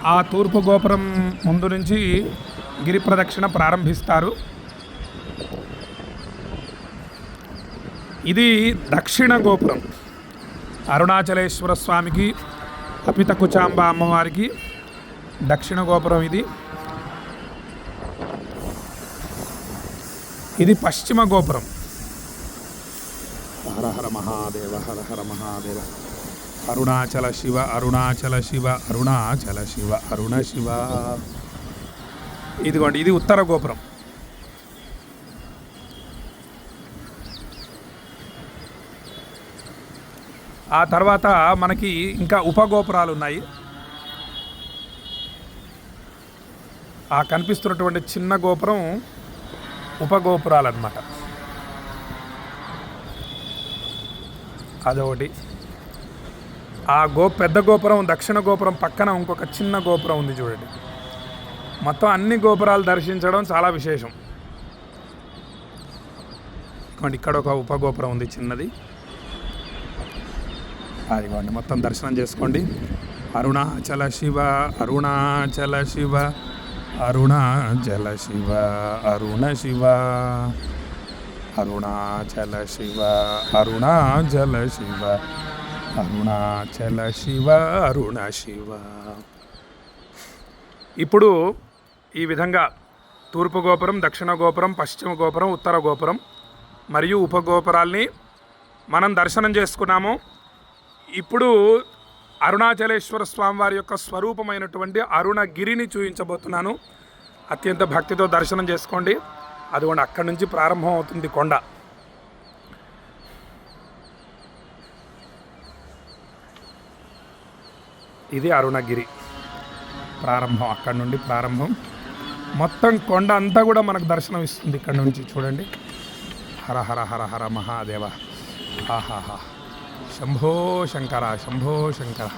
ఆ తూర్పు గోపురం ముందు నుంచి గిరి ప్రదక్షిణ ప్రారంభిస్తారు. ఇది దక్షిణ గోపురం. అరుణాచలేశ్వర స్వామికి, అపిత కుచాంబ అమ్మవారికి దక్షిణ గోపురం ఇది. ఇది పశ్చిమ గోపురం. హర హర మహాదేవ, హర హర మహాదేవ. అరుణాచల శివ, అరుణాచల శివ, అరుణాచల శివ, అరుణ శివ. ఇదిగోండి, ఇది ఉత్తర గోపురం. ఆ తర్వాత మనకి ఇంకా ఉపగోపురాలు ఉన్నాయి. ఆ కనిపిస్తున్నటువంటి చిన్న గోపురం ఉపగోపురాలు అన్నమాట. అదొకటి. ఆ పెద్ద గోపురం, దక్షిణ గోపురం పక్కన ఇంకొక చిన్న గోపురం ఉంది చూడండి. మొత్తం అన్ని గోపురాలు దర్శించడం చాలా విశేషం. ఇక్కడ ఒక ఉపగోపురం ఉంది చిన్నది. అదిగోండి, మొత్తం దర్శనం చేసుకోండి. అరుణాచల శివ, అరుణాచల శివ, అరుణాచల శివ, అరుణ శివ, అరుణాచల శివ, అరుణాచల శివ, అరుణాచల శివ, అరుణ శివ. ఇప్పుడు ఈ విధంగా తూర్పు గోపురం, దక్షిణ గోపురం, పశ్చిమ గోపురం, ఉత్తర గోపురం మరియు ఉపగోపురాల్ని మనం దర్శనం చేసుకున్నాము. ఇప్పుడు అరుణాచలేశ్వర స్వామివారి యొక్క స్వరూపమైనటువంటి అరుణగిరిని చూపించబోతున్నాను. అత్యంత భక్తితో దర్శనం చేసుకోండి. అదిగోండి, అక్కడి నుంచి ప్రారంభం అవుతుంది కొండ. ఇది అరుణగిరి ప్రారంభం. అక్కడి నుండి ప్రారంభం. మొత్తం కొండ అంతా కూడా మనకు దర్శనం ఇస్తుంది ఇక్కడ నుంచి. చూడండి. హర హర హర హర మహాదేవ. ఆహాహా. శంభో శంకర, శంభో శంకర.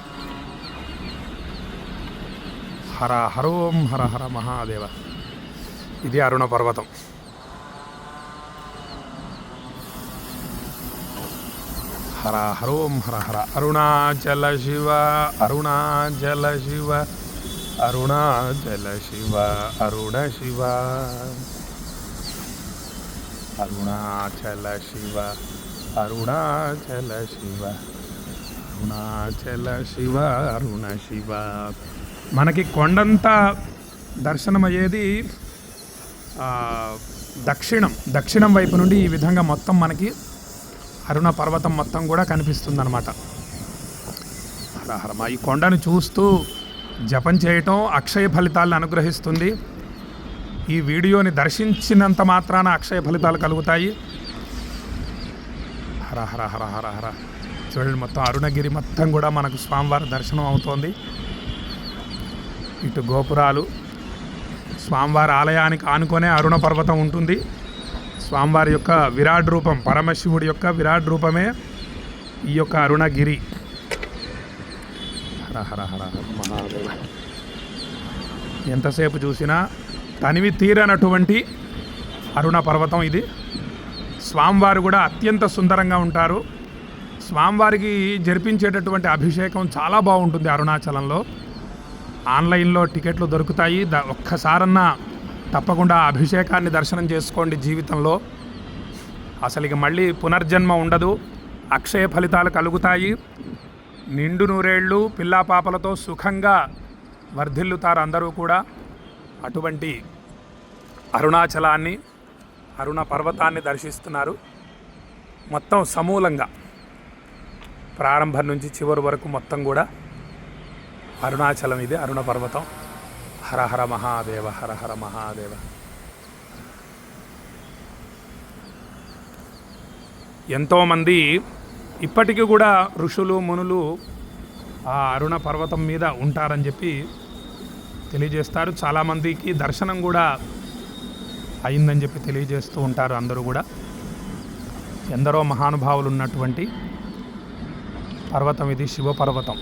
హర హరోం హర హర మహాదేవ. ఇది అరుణ పర్వతం. హర హరోం హర హర. అరుణాచల శివ, అరుణాచల శివ, అరుణాచల శివ, అరుణ శివ, అరుణాచల శివ, అరుణాచల శివ, అరుణాచల శివ, అరుణ శివ. మనకి కొండంతా దర్శనమయ్యేది దక్షిణం వైపు నుండి. ఈ విధంగా మొత్తం మనకి అరుణ పర్వతం మొత్తం కూడా కనిపిస్తుందన్నమాట. హరహరమ. ఈ కొండను చూస్తూ జపం చేయటం అక్షయ ఫలితాలను అనుగ్రహిస్తుంది. ఈ వీడియోని దర్శించినంత మాత్రాన అక్షయ ఫలితాలు కలుగుతాయి. హర హర హర హర హర. చూడండి, మొత్తం అరుణగిరి మొత్తం కూడా మనకు స్వామివారి దర్శనం అవుతోంది. ఇటు గోపురాలు, స్వామివారి ఆలయానికి ఆనుకొనే అరుణ పర్వతం ఉంటుంది. స్వామివారి యొక్క విరాట్ రూపం, పరమశివుడి యొక్క విరాట్ రూపమే ఈ యొక్క అరుణగిరి. హర హర హర హర మహాదేవ. ఎంతసేపు చూసినా తనివి తీరనటువంటి అరుణ పర్వతం ఇది. స్వామివారు కూడా అత్యంత సుందరంగా ఉంటారు. స్వామివారికి జరిపించేటటువంటి అభిషేకం చాలా బాగుంటుంది అరుణాచలంలో. ఆన్లైన్లో టికెట్లు దొరుకుతాయి. ఒక్కసారన్నా తప్పకుండా అభిషేకాన్ని దర్శనం చేసుకోండి జీవితంలో. అసలు ఇక మళ్ళీ పునర్జన్మ ఉండదు. అక్షయ ఫలితాలు కలుగుతాయి. నిండు నూరేళ్ళు పిల్లా పాపలతో సుఖంగా వర్ధిల్లుతారు అందరూ కూడా. అటువంటి అరుణాచలాన్ని, అరుణ పర్వతాన్ని దర్శిస్తున్నారు. మొత్తం సమూలంగా ప్రారంభం నుంచి చివరి వరకు మొత్తం కూడా అరుణాచలం. ఇది అరుణ పర్వతం. హర హర మహాదేవ, హర హర మహాదేవ. ఎంతోమంది ఇప్పటికీ కూడా ఋషులు, మునులు ఆ అరుణ పర్వతం మీద ఉంటారని చెప్పి తెలియజేస్తారు. చాలామందికి దర్శనం కూడా అయిందని చెప్పి తెలియజేస్తూ ఉంటారు అందరూ కూడా. ఎందరో మహానుభావులు ఉన్నటువంటి పర్వతం ఇది, శివ పర్వతం.